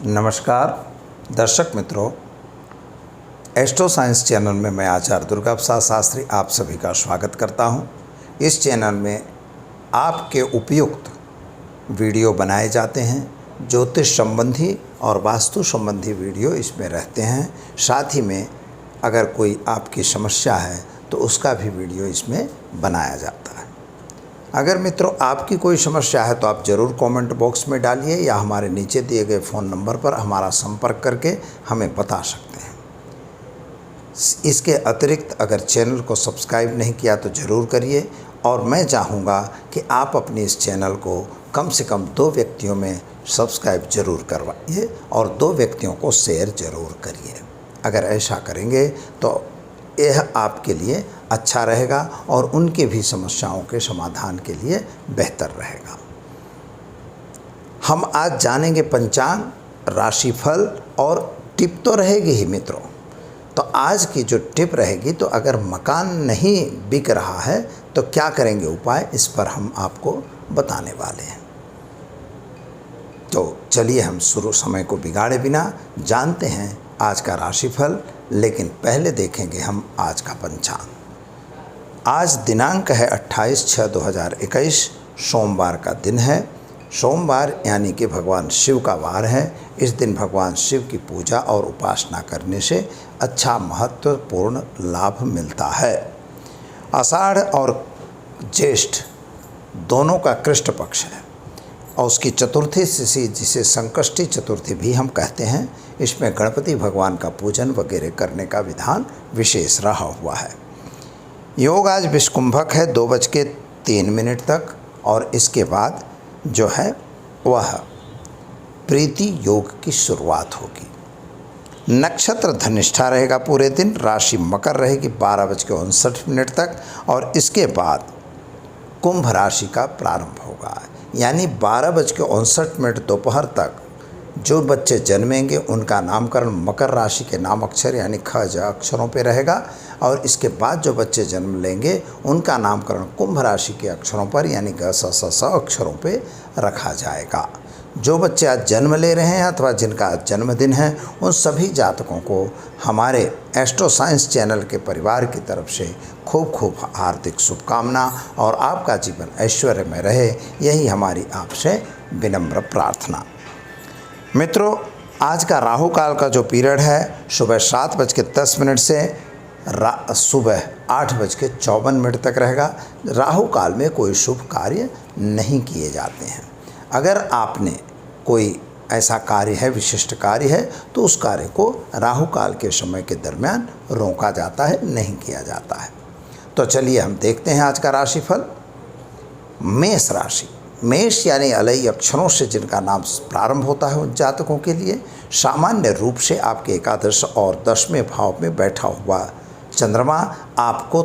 नमस्कार दर्शक मित्रों, एस्ट्रो साइंस चैनल में मैं आचार्य दुर्गा प्रसाद शास्त्री आप सभी का स्वागत करता हूं। इस चैनल में आपके उपयुक्त वीडियो बनाए जाते हैं। ज्योतिष संबंधी और वास्तु संबंधी वीडियो इसमें रहते हैं। साथ ही में अगर कोई आपकी समस्या है तो उसका भी वीडियो इसमें बनाया जाता है। अगर मित्रों आपकी कोई समस्या है तो आप ज़रूर कमेंट बॉक्स में डालिए या हमारे नीचे दिए गए फ़ोन नंबर पर हमारा संपर्क करके हमें बता सकते हैं। इसके अतिरिक्त अगर चैनल को सब्सक्राइब नहीं किया तो ज़रूर करिए और मैं चाहूँगा कि आप अपने इस चैनल को कम से कम 2 व्यक्तियों में सब्सक्राइब ज़रूर करवाइए और 2 व्यक्तियों को शेयर ज़रूर करिए। अगर ऐसा करेंगे तो यह आपके लिए अच्छा रहेगा और उनके भी समस्याओं के समाधान के लिए बेहतर रहेगा। हम आज जानेंगे पंचांग, राशिफल और टिप तो रहेगी ही मित्रों। तो आज की जो टिप रहेगी, तो अगर मकान नहीं बिक रहा है तो क्या करेंगे उपाय, इस पर हम आपको बताने वाले हैं। तो चलिए हम शुरू समय को बिगाड़े बिना जानते हैं आज का राशिफल। लेकिन पहले देखेंगे हम आज का पंचांग। आज दिनांक है 28/6/2021, सोमवार का दिन है। सोमवार यानी कि भगवान शिव का वार है। इस दिन भगवान शिव की पूजा और उपासना करने से अच्छा महत्वपूर्ण लाभ मिलता है। आषाढ़ और ज्येष्ठ दोनों का कृष्ण पक्ष है और उसकी चतुर्थी तिथि, जिसे संकष्टी चतुर्थी भी हम कहते हैं, इसमें गणपति भगवान का पूजन वगैरह करने का विधान विशेष रहा हुआ है। योग आज विषकुंभक है 2:03 तक और इसके बाद जो है वह प्रीति योग की शुरुआत होगी। नक्षत्र धनिष्ठा रहेगा पूरे दिन। राशि मकर रहेगी 12:59 तक और इसके बाद कुंभ राशि का प्रारंभ होगा। यानी 12:59 दोपहर तक जो बच्चे जन्मेंगे उनका नामकरण मकर राशि के नाम अक्षर यानी ख ज अक्षरों पे रहेगा और इसके बाद जो बच्चे जन्म लेंगे उनका नामकरण कुंभ राशि के अक्षरों पर यानी ग स स स अक्षरों पे रखा जाएगा। जो बच्चे आज जन्म ले रहे हैं अथवा जिनका आज जन्मदिन है, उन सभी जातकों को हमारे एस्ट्रो साइंस चैनल के परिवार की तरफ से खूब खूब हार्दिक शुभकामना और आपका जीवन ऐश्वर्य में रहे, यही हमारी आपसे विनम्र प्रार्थना। मित्रों, आज का राहु काल का जो पीरियड है सुबह 7:10 से सुबह 8:54 तक रहेगा। राहु काल में कोई शुभ कार्य नहीं किए जाते हैं। अगर आपने कोई ऐसा कार्य है, विशिष्ट कार्य है, तो उस कार्य को राहु काल के समय के दरमियान रोका जाता है, नहीं किया जाता है। तो चलिए हम देखते हैं आज का राशिफल। मेष राशि, मेष यानी अलई अक्षरों से जिनका नाम प्रारंभ होता है उन जातकों के लिए सामान्य रूप से आपके एकादश और 10वें भाव में बैठा हुआ चंद्रमा आपको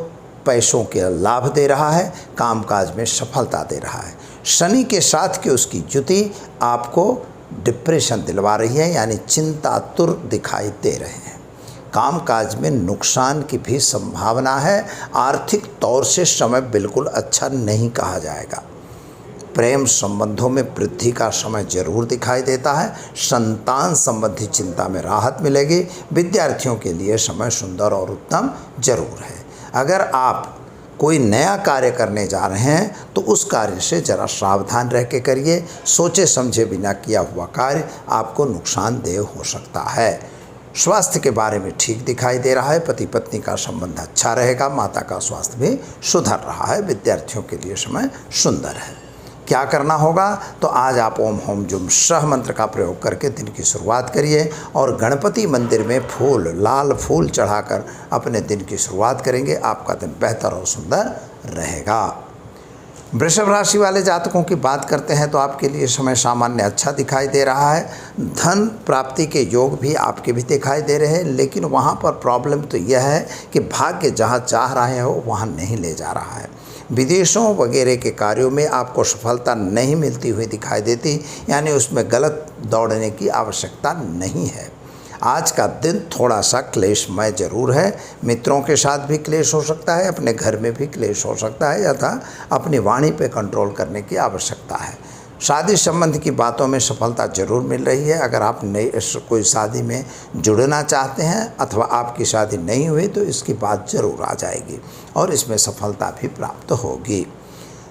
पैसों के लाभ दे रहा है, कामकाज में सफलता दे रहा है। शनि के साथ की उसकी युति आपको डिप्रेशन दिलवा रही है यानी चिंतातुर दिखाई दे रहे हैं। कामकाज में नुकसान की भी संभावना है। आर्थिक तौर से समय बिल्कुल अच्छा नहीं कहा जाएगा। प्रेम संबंधों में वृद्धि का समय जरूर दिखाई देता है। संतान संबंधी चिंता में राहत मिलेगी। विद्यार्थियों के लिए समय सुंदर और उत्तम जरूर है। अगर आप कोई नया कार्य करने जा रहे हैं तो उस कार्य से ज़रा सावधान रह के करिए। सोचे समझे बिना किया हुआ कार्य आपको नुकसानदेह हो सकता है। स्वास्थ्य के बारे में ठीक दिखाई दे रहा है। पति पत्नी का संबंध अच्छा रहेगा। माता का स्वास्थ्य भी सुधर रहा है। विद्यार्थियों के लिए समय सुंदर है। क्या करना होगा, तो आज आप ओम होम जुम सह मंत्र का प्रयोग करके दिन की शुरुआत करिए और गणपति मंदिर में फूल, लाल फूल चढ़ाकर अपने दिन की शुरुआत करेंगे। आपका दिन बेहतर और सुंदर रहेगा। वृषभ राशि वाले जातकों की बात करते हैं तो आपके लिए समय सामान्य अच्छा दिखाई दे रहा है। धन प्राप्ति के योग भी आपके भी दिखाई दे रहे हैं, लेकिन वहाँ पर प्रॉब्लम तो यह है कि भाग्य जहाँ चाह रहे हो वहाँ नहीं ले जा रहा है। विदेशों वगैरह के कार्यों में आपको सफलता नहीं मिलती हुई दिखाई देती, यानी उसमें गलत दौड़ने की आवश्यकता नहीं है। आज का दिन थोड़ा सा क्लेशमय जरूर है। मित्रों के साथ भी क्लेश हो सकता है, अपने घर में भी क्लेश हो सकता है, अतः अपनी वाणी पे कंट्रोल करने की आवश्यकता है। शादी संबंध की बातों में सफलता जरूर मिल रही है। अगर आप नई कोई शादी में जुड़ना चाहते हैं अथवा आपकी शादी नहीं हुई तो इसकी बात ज़रूर आ जाएगी और इसमें सफलता भी प्राप्त होगी।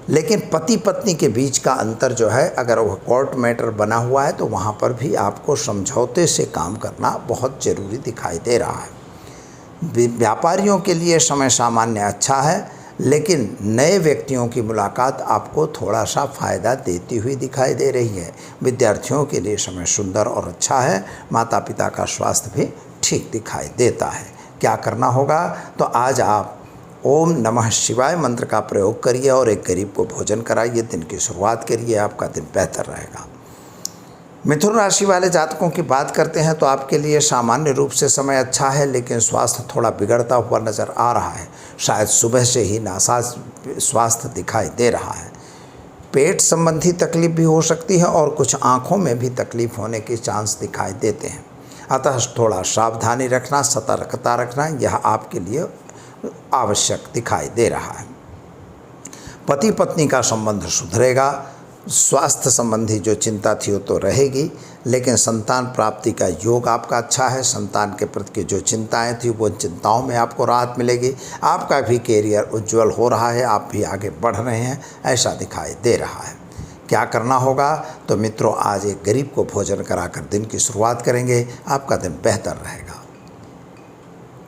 लेकिन पति पत्नी के बीच का अंतर जो है, अगर वह कोर्ट मैटर बना हुआ है तो वहाँ पर भी आपको समझौते से काम करना बहुत ज़रूरी दिखाई दे रहा है। व्यापारियों के लिए समय सामान्य अच्छा है, लेकिन नए व्यक्तियों की मुलाकात आपको थोड़ा सा फ़ायदा देती हुई दिखाई दे रही है। विद्यार्थियों के लिए समय सुंदर और अच्छा है। माता पिता का स्वास्थ्य भी ठीक दिखाई देता है। क्या करना होगा, तो आज आप ओम नमः शिवाय मंत्र का प्रयोग करिए और एक गरीब को भोजन कराइए। दिन की शुरुआत करिए, आपका दिन बेहतर रहेगा। मिथुन राशि वाले जातकों की बात करते हैं तो आपके लिए सामान्य रूप से समय अच्छा है, लेकिन स्वास्थ्य थोड़ा बिगड़ता हुआ नज़र आ रहा है। शायद सुबह से ही नासाज स्वास्थ्य दिखाई दे रहा है। पेट संबंधी तकलीफ भी हो सकती है और कुछ आँखों में भी तकलीफ होने के चांस दिखाई देते हैं। अतः थोड़ा सावधानी रखना, सतर्कता रखना, यह आपके लिए आवश्यक दिखाई दे रहा है। पति पत्नी का संबंध सुधरेगा। स्वास्थ्य संबंधी जो चिंता थी वो तो रहेगी, लेकिन संतान प्राप्ति का योग आपका अच्छा है। संतान के प्रति की जो चिंताएं थी वो चिंताओं में आपको राहत मिलेगी। आपका भी कैरियर उज्जवल हो रहा है, आप भी आगे बढ़ रहे हैं, ऐसा दिखाई दे रहा है। क्या करना होगा, तो मित्रों आज एक गरीब को भोजन कराकर दिन की शुरुआत करेंगे, आपका दिन बेहतर रहेगा।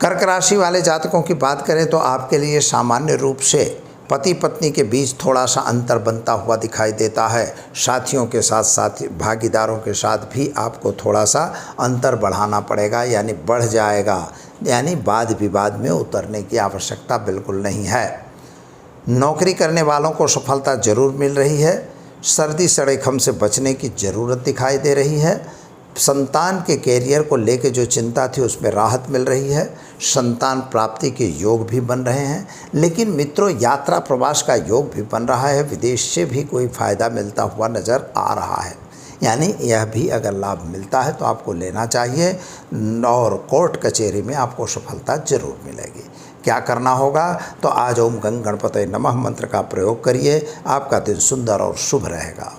कर्क राशि वाले जातकों की बात करें तो आपके लिए सामान्य रूप से पति पत्नी के बीच थोड़ा सा अंतर बनता हुआ दिखाई देता है। साथियों के साथ भागीदारों के साथ भी आपको थोड़ा सा अंतर बढ़ाना पड़ेगा, यानी बढ़ जाएगा। यानी वाद विवाद में उतरने की आवश्यकता बिल्कुल नहीं है। नौकरी करने वालों को सफलता जरूर मिल रही है। सर्दी सड़ेखम से बचने की ज़रूरत दिखाई दे रही है। संतान के कैरियर को लेकर जो चिंता थी उसमें राहत मिल रही है। संतान प्राप्ति के योग भी बन रहे हैं। लेकिन मित्रों यात्रा प्रवास का योग भी बन रहा है। विदेश से भी कोई फ़ायदा मिलता हुआ नज़र आ रहा है, यानी यह भी अगर लाभ मिलता है तो आपको लेना चाहिए और कोर्ट कचहरी में आपको सफलता जरूर मिलेगी। क्या करना होगा, तो आज ओम गंग गणपतये नमः मंत्र का प्रयोग करिए, आपका दिन सुंदर और शुभ रहेगा।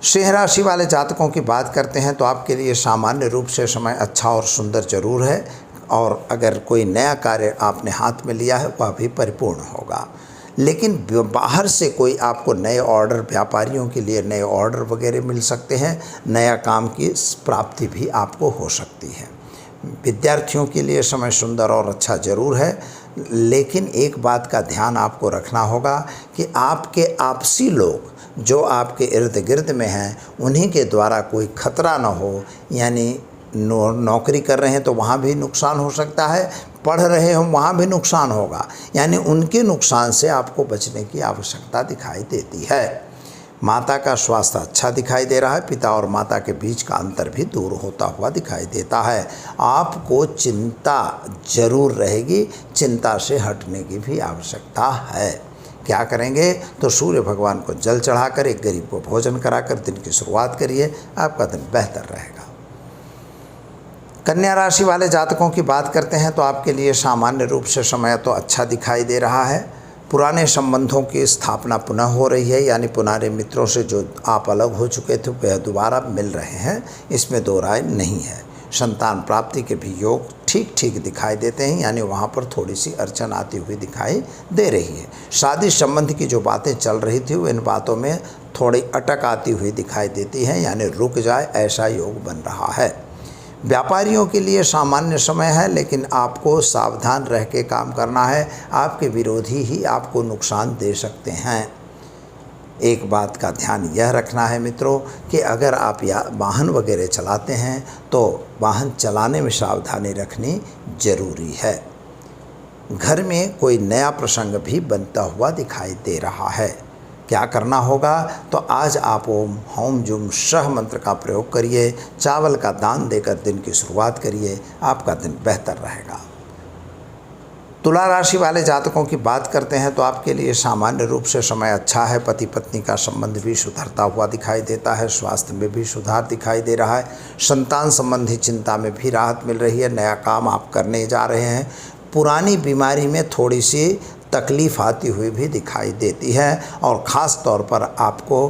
सिंह राशि वाले जातकों की बात करते हैं तो आपके लिए सामान्य रूप से समय अच्छा और सुंदर जरूर है, और अगर कोई नया कार्य आपने हाथ में लिया है वह भी परिपूर्ण होगा। लेकिन बाहर से कोई आपको नए ऑर्डर, व्यापारियों के लिए नए ऑर्डर वगैरह मिल सकते हैं। नया काम की प्राप्ति भी आपको हो सकती है। विद्यार्थियों के लिए समय सुंदर और अच्छा जरूर है, लेकिन एक बात का ध्यान आपको रखना होगा कि आपके आपसी लोग जो आपके इर्द गिर्द में हैं उन्हीं के द्वारा कोई खतरा न हो। यानी नौकरी कर रहे हैं तो वहाँ भी नुकसान हो सकता है, पढ़ रहे हो वहाँ भी नुकसान होगा, यानी उनके नुकसान से आपको बचने की आवश्यकता दिखाई देती है। माता का स्वास्थ्य अच्छा दिखाई दे रहा है। पिता और माता के बीच का अंतर भी दूर होता हुआ दिखाई देता है। आपको चिंता जरूर रहेगी, चिंता से हटने की भी आवश्यकता है। क्या करेंगे, तो सूर्य भगवान को जल चढ़ाकर एक गरीब को भोजन कराकर दिन की शुरुआत करिए, आपका दिन बेहतर रहेगा। कन्या राशि वाले जातकों की बात करते हैं तो आपके लिए सामान्य रूप से समय तो अच्छा दिखाई दे रहा है। पुराने संबंधों की स्थापना पुनः हो रही है, यानी पुराने मित्रों से जो आप अलग हो चुके थे वह दोबारा मिल रहे हैं, इसमें दो राय नहीं है। संतान प्राप्ति के भी योग ठीक ठीक दिखाई देते हैं, यानी वहाँ पर थोड़ी सी अड़चन आती हुई दिखाई दे रही है। शादी संबंध की जो बातें चल रही थी इन बातों में थोड़ी अटक आती हुई दिखाई देती है, यानी रुक जाए ऐसा योग बन रहा है। व्यापारियों के लिए सामान्य समय है, लेकिन आपको सावधान रह के काम करना है। आपके विरोधी ही आपको नुकसान दे सकते हैं। एक बात का ध्यान यह रखना है मित्रों कि अगर आप वाहन वगैरह चलाते हैं तो वाहन चलाने में सावधानी रखनी जरूरी है। घर में कोई नया प्रसंग भी बनता हुआ दिखाई दे रहा है। क्या करना होगा, तो आज आप ओम हौम जुम सह मंत्र का प्रयोग करिए, चावल का दान देकर दिन की शुरुआत करिए, आपका दिन बेहतर रहेगा। तुला राशि वाले जातकों की बात करते हैं तो आपके लिए सामान्य रूप से समय अच्छा है। पति पत्नी का संबंध भी सुधरता हुआ दिखाई देता है। स्वास्थ्य में भी सुधार दिखाई दे रहा है। संतान संबंधी चिंता में भी राहत मिल रही है। नया काम आप करने जा रहे हैं। पुरानी बीमारी में थोड़ी सी तकलीफ़ आती हुई भी दिखाई देती है, और ख़ास तौर पर आपको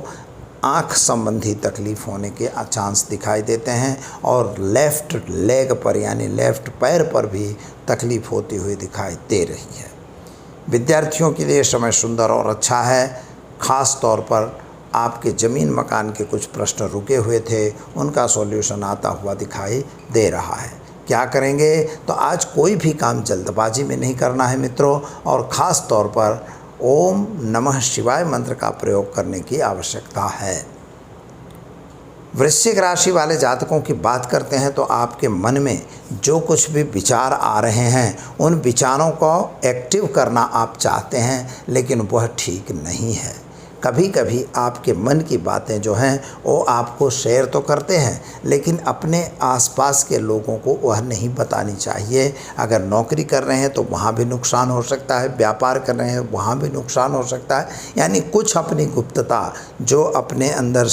आँख संबंधी तकलीफ़ होने के चांस दिखाई देते हैं और लेफ़्ट लेग पर यानी लेफ़्ट पैर पर भी तकलीफ़ होती हुई दिखाई दे रही है। विद्यार्थियों के लिए समय सुंदर और अच्छा है। ख़ास तौर पर आपके ज़मीन मकान के कुछ प्रश्न रुके हुए थे, उनका सॉल्यूशन आता हुआ दिखाई दे रहा है। क्या करेंगे? तो आज कोई भी काम जल्दबाजी में नहीं करना है मित्रों, और ख़ास तौर पर ओम नमः शिवाय मंत्र का प्रयोग करने की आवश्यकता है। वृश्चिक राशि वाले जातकों की बात करते हैं तो आपके मन में जो कुछ भी विचार आ रहे हैं, उन विचारों को एक्टिव करना आप चाहते हैं, लेकिन वह ठीक नहीं है। कभी कभी आपके मन की बातें जो हैं वो आपको शेयर तो करते हैं, लेकिन अपने आसपास के लोगों को वह नहीं बतानी चाहिए। अगर नौकरी कर रहे हैं तो वहाँ भी नुकसान हो सकता है, व्यापार कर रहे हैं वहाँ भी नुकसान हो सकता है। यानी कुछ अपनी गुप्तता, जो अपने अंदर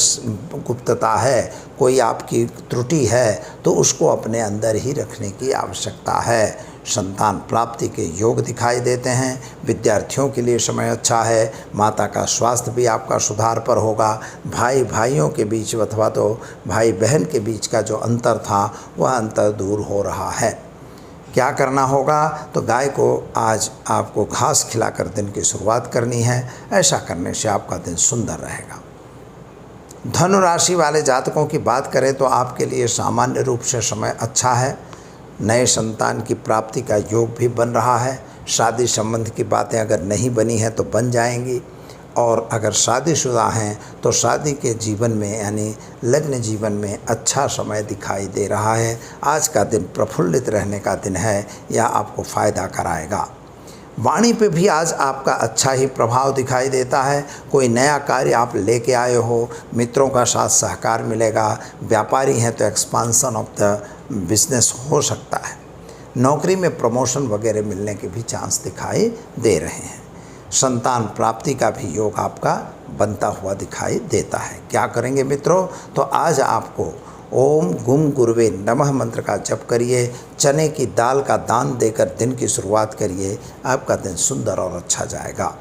गुप्तता है, कोई आपकी त्रुटि है, तो उसको अपने अंदर ही रखने की आवश्यकता है। संतान प्राप्ति के योग दिखाई देते हैं। विद्यार्थियों के लिए समय अच्छा है। माता का स्वास्थ्य भी आपका सुधार पर होगा। भाई भाइयों के बीच अथवा तो भाई बहन के बीच का जो अंतर था वह अंतर दूर हो रहा है। क्या करना होगा? तो गाय को आज आपको घास खिलाकर दिन की शुरुआत करनी है। ऐसा करने से आपका दिन सुंदर रहेगा। धनु राशि वाले जातकों की बात करें तो आपके लिए सामान्य रूप से समय अच्छा है। नए संतान की प्राप्ति का योग भी बन रहा है। शादी संबंध की बातें अगर नहीं बनी हैं तो बन जाएंगी, और अगर शादीशुदा हैं तो शादी के जीवन में यानी लग्न जीवन में अच्छा समय दिखाई दे रहा है। आज का दिन प्रफुल्लित रहने का दिन है, यह आपको फ़ायदा कराएगा। वाणी पे भी आज आपका अच्छा ही प्रभाव दिखाई देता है। कोई नया कार्य आप लेके आए हो, मित्रों का साथ सहकार मिलेगा। व्यापारी हैं तो एक्सपांसन ऑफ द बिजनेस हो सकता है। नौकरी में प्रमोशन वगैरह मिलने के भी चांस दिखाई दे रहे हैं। संतान प्राप्ति का भी योग आपका बनता हुआ दिखाई देता है। क्या करेंगे मित्रों? तो आज आपको ओम गुम गुरुवे नमः मंत्र का जप करिए। चने की दाल का दान देकर दिन की शुरुआत करिए। आपका दिन सुंदर और अच्छा जाएगा।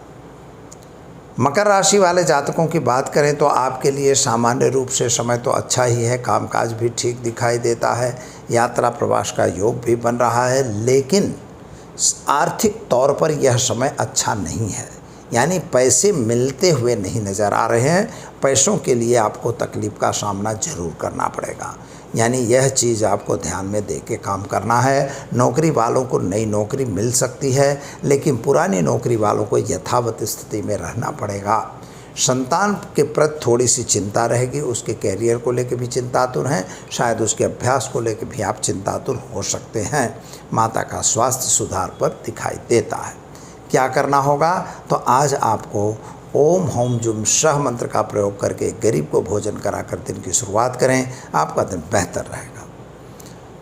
मकर राशि वाले जातकों की बात करें तो आपके लिए सामान्य रूप से समय तो अच्छा ही है। कामकाज भी ठीक दिखाई देता है। यात्रा प्रवास का योग भी बन रहा है, लेकिन आर्थिक तौर पर यह समय अच्छा नहीं है। यानी पैसे मिलते हुए नहीं नज़र आ रहे हैं। पैसों के लिए आपको तकलीफ़ का सामना ज़रूर करना पड़ेगा। यानी यह चीज़ आपको ध्यान में दे के काम करना है। नौकरी वालों को नई नौकरी मिल सकती है, लेकिन पुरानी नौकरी वालों को यथावत स्थिति में रहना पड़ेगा। संतान के प्रति थोड़ी सी चिंता रहेगी। उसके कैरियर को लेकर भी चिंतातुर हैं, शायद उसके अभ्यास को लेकर भी आप चिंतातुर हो सकते हैं। माता का स्वास्थ्य सुधार पर दिखाई देता है। क्या करना होगा? तो आज आपको ओम होम जुम शह मंत्र का प्रयोग करके गरीब को भोजन कराकर दिन की शुरुआत करें। आपका दिन बेहतर रहेगा।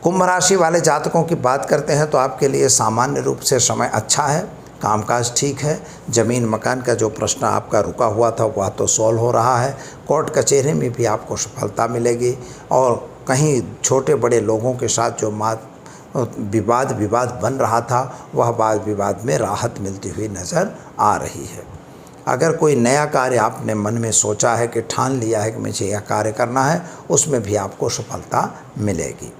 कुंभ राशि वाले जातकों की बात करते हैं तो आपके लिए सामान्य रूप से समय अच्छा है। कामकाज ठीक है। ज़मीन मकान का जो प्रश्न आपका रुका हुआ था वह तो सॉल्व हो रहा है। कोर्ट कचहरी में भी आपको सफलता मिलेगी, और कहीं छोटे बड़े लोगों के साथ जो विवाद बन रहा था वह वाद विवाद में राहत मिलती हुई नज़र आ रही है। अगर कोई नया कार्य आपने मन में सोचा है कि ठान लिया है कि मुझे यह कार्य करना है, उसमें भी आपको सफलता मिलेगी।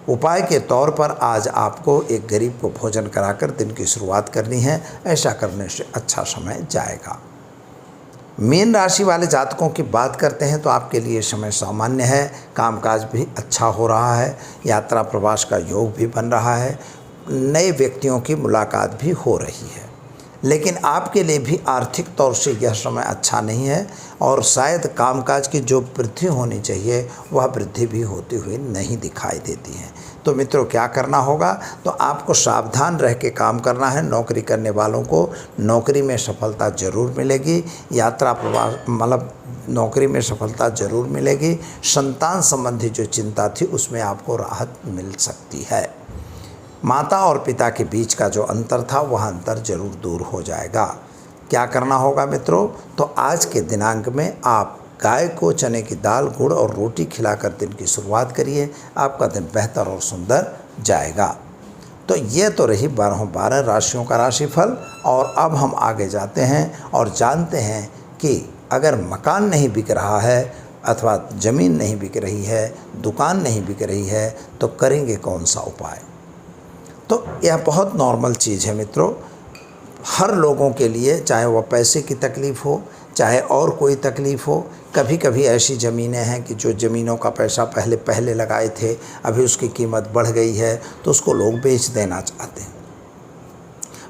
उपाय के तौर पर आज आपको एक गरीब को भोजन कराकर दिन की शुरुआत करनी है। ऐसा करने से अच्छा समय जाएगा। मीन राशि वाले जातकों की बात करते हैं तो आपके लिए समय सामान्य है। कामकाज भी अच्छा हो रहा है। यात्रा प्रवास का योग भी बन रहा है। नए व्यक्तियों की मुलाकात भी हो रही है, लेकिन आपके लिए भी आर्थिक तौर से यह समय अच्छा नहीं है, और शायद कामकाज की जो वृद्धि होनी चाहिए वह वृद्धि भी होती हुई नहीं दिखाई देती है। तो मित्रों, क्या करना होगा? तो आपको सावधान रह के काम करना है। नौकरी करने वालों को नौकरी में सफलता ज़रूर मिलेगी। यात्रा प्रवास नौकरी में सफलता ज़रूर मिलेगी। संतान संबंधी जो चिंता थी उसमें आपको राहत मिल सकती है। माता और पिता के बीच का जो अंतर था वह अंतर जरूर दूर हो जाएगा। क्या करना होगा मित्रों? तो आज के दिनांक में आप गाय को चने की दाल, गुड़ और रोटी खिलाकर दिन की शुरुआत करिए। आपका दिन बेहतर और सुंदर जाएगा। तो ये तो रही 12 राशियों का राशिफल, और अब हम आगे जाते हैं और जानते हैं कि अगर मकान नहीं बिक रहा है अथवा ज़मीन नहीं बिक रही है, दुकान नहीं बिक रही है, तो करेंगे कौन सा उपाय? तो यह बहुत नॉर्मल चीज़ है मित्रों। हर लोगों के लिए, चाहे वह पैसे की तकलीफ़ हो, चाहे और कोई तकलीफ़ हो, कभी कभी ऐसी ज़मीनें हैं कि जो ज़मीनों का पैसा पहले लगाए थे, अभी उसकी कीमत बढ़ गई है तो उसको लोग बेच देना चाहते हैं।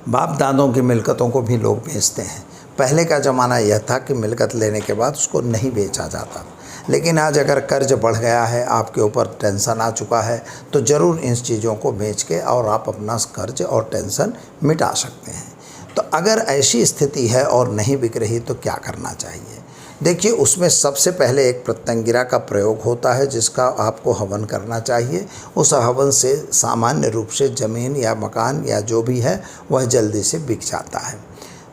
बाप दादों की मिल्कतों को भी लोग बेचते हैं। पहले का ज़माना यह था कि मिल्कत लेने के बाद उसको नहीं बेचा जाता, लेकिन आज अगर कर्ज बढ़ गया है, आपके ऊपर टेंशन आ चुका है, तो ज़रूर इन चीज़ों को बेच के और आप अपना कर्ज और टेंशन मिटा सकते हैं। तो अगर ऐसी स्थिति है और नहीं बिक रही तो क्या करना चाहिए? देखिए, उसमें सबसे पहले एक प्रत्यंगिरा का प्रयोग होता है जिसका आपको हवन करना चाहिए। उस हवन से सामान्य रूप से ज़मीन या मकान या जो भी है वह जल्दी से बिक जाता है।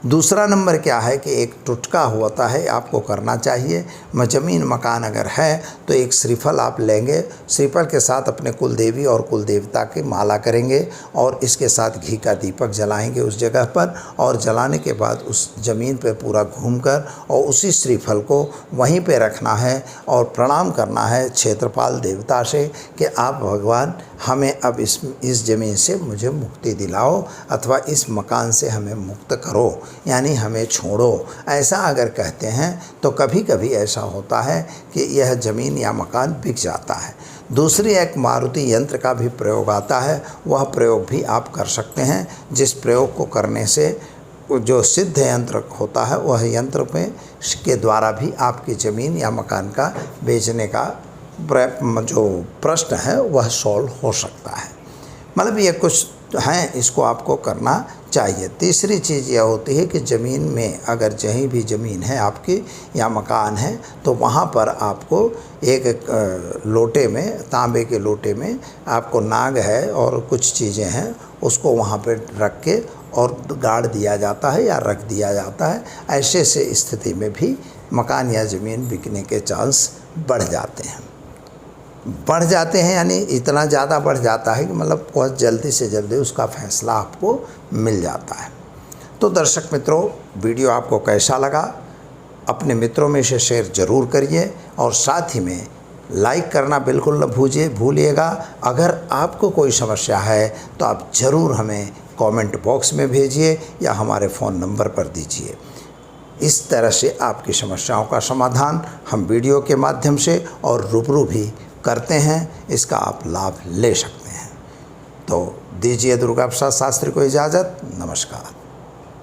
दूसरा नंबर क्या है कि एक टुटका होता है, आपको करना चाहिए। ज़मीन मकान अगर है तो एक श्रीफल आप लेंगे, श्रीफल के साथ अपने कुल देवी और कुल देवता की माला करेंगे और इसके साथ घी का दीपक जलाएंगे उस जगह पर, और जलाने के बाद उस ज़मीन पर पूरा घूमकर और उसी श्रीफल को वहीं पे रखना है और प्रणाम करना है क्षेत्रपाल देवता से कि आप भगवान हमें अब इस ज़मीन से मुझे मुक्ति दिलाओ अथवा इस मकान से हमें मुक्त करो, यानी हमें छोड़ो। ऐसा अगर कहते हैं तो कभी कभी ऐसा होता है कि यह ज़मीन या मकान बिक जाता है। दूसरी एक मारुति यंत्र का भी प्रयोग आता है, वह प्रयोग भी आप कर सकते हैं, जिस प्रयोग को करने से जो सिद्ध यंत्र होता है वह यंत्र में के द्वारा भी आपकी ज़मीन या मकान का बेचने का जो प्रश्न है वह सॉल्व हो सकता है। मतलब ये कुछ हैं, इसको आपको करना चाहिए। तीसरी चीज़ यह होती है कि ज़मीन में अगर कहीं भी ज़मीन है आपकी या मकान है तो वहाँ पर आपको एक लोटे में, तांबे के लोटे में आपको नाग है और कुछ चीज़ें हैं उसको वहाँ पर रख के और गाड़ दिया जाता है या रख दिया जाता है। ऐसे से स्थिति में भी मकान या ज़मीन बिकने के चांस बढ़ जाते हैं, यानी इतना ज़्यादा बढ़ जाता है कि मतलब बहुत जल्दी से जल्दी उसका फैसला आपको मिल जाता है। तो दर्शक मित्रों, वीडियो आपको कैसा लगा अपने मित्रों में से शेयर ज़रूर करिए और साथ ही में लाइक करना बिल्कुल न भूलिएगा। अगर आपको कोई समस्या है तो आप ज़रूर हमें कमेंट बॉक्स में भेजिए या हमारे फ़ोन नंबर पर दीजिए। इस तरह से आपकी समस्याओं का समाधान हम वीडियो के माध्यम से और रूबरू भी करते हैं, इसका आप लाभ ले सकते हैं। तो दीजिए दुर्गा प्रसाद शास्त्री को इजाज़त। नमस्कार।